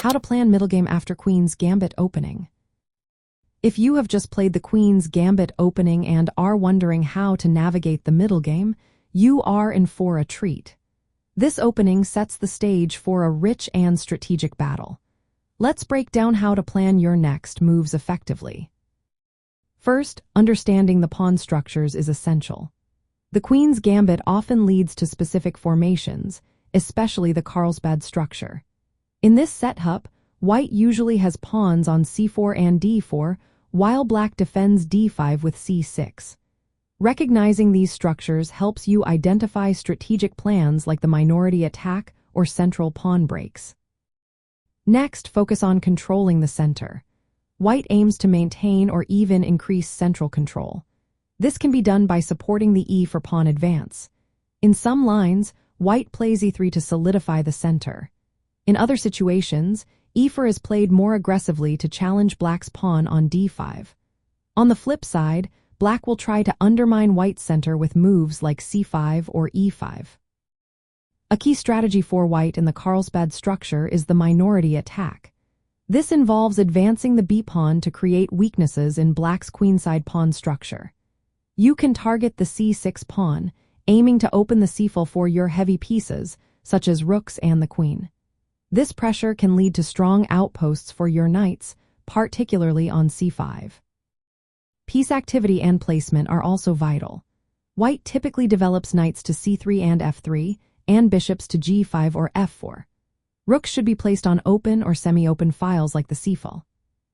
How to plan middle game after Queen's Gambit opening. If you have just played the Queen's Gambit opening and are wondering how to navigate the middle game, you are in for a treat. This opening sets the stage for a rich and strategic battle. Let's break down how to plan your next moves effectively. First, understanding the pawn structures is essential. The Queen's Gambit often leads to specific formations, especially the Carlsbad structure. In this setup, white usually has pawns on c4 and d4, while black defends d5 with c6. Recognizing these structures helps you identify strategic plans like the minority attack or central pawn breaks. Next, focus on controlling the center. White aims to maintain or even increase central control. This can be done by supporting the e for pawn advance. In some lines, white plays e3 to solidify the center. In other situations, e4 is played more aggressively to challenge black's pawn on d5. On the flip side, black will try to undermine white's center with moves like c5 or e5. A key strategy for white in the Carlsbad structure is the minority attack. This involves advancing the b-pawn to create weaknesses in black's queenside pawn structure. You can target the c6 pawn, aiming to open the c-file for your heavy pieces, such as rooks and the queen. This pressure can lead to strong outposts for your knights, particularly on c5. Piece activity and placement are also vital. White typically develops knights to c3 and f3, and bishops to g5 or f4. Rooks should be placed on open or semi-open files like the c-file.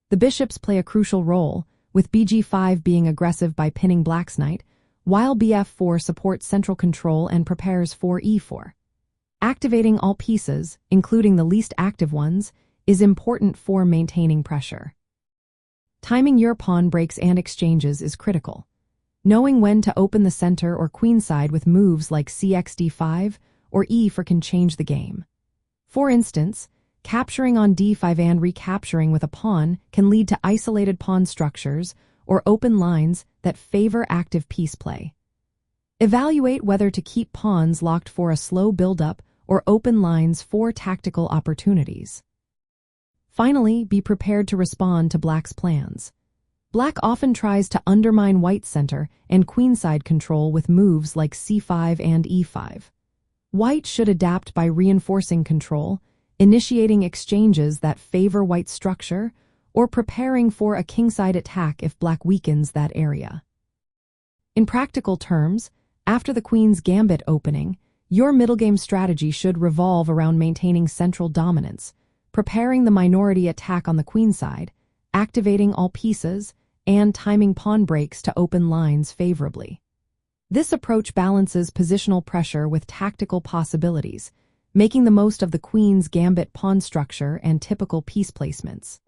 The bishops play a crucial role, with bg5 being aggressive by pinning black's knight, while bf4 supports central control and prepares for e4. Activating all pieces, including the least active ones, is important for maintaining pressure. Timing your pawn breaks and exchanges is critical. Knowing when to open the center or queenside with moves like cxd5 or e4 can change the game. For instance, capturing on d5 and recapturing with a pawn can lead to isolated pawn structures or open lines that favor active piece play. Evaluate whether to keep pawns locked for a slow build-up or open lines for tactical opportunities. Finally, be prepared to respond to black's plans. Black often tries to undermine white's center and queenside control with moves like c5 and e5. White should adapt by reinforcing control, initiating exchanges that favor white's structure, or preparing for a kingside attack if black weakens that area. In practical terms, after the Queen's Gambit opening, your middle game strategy should revolve around maintaining central dominance, preparing the minority attack on the queenside, activating all pieces, and timing pawn breaks to open lines favorably. This approach balances positional pressure with tactical possibilities, making the most of the Queen's Gambit pawn structure and typical piece placements.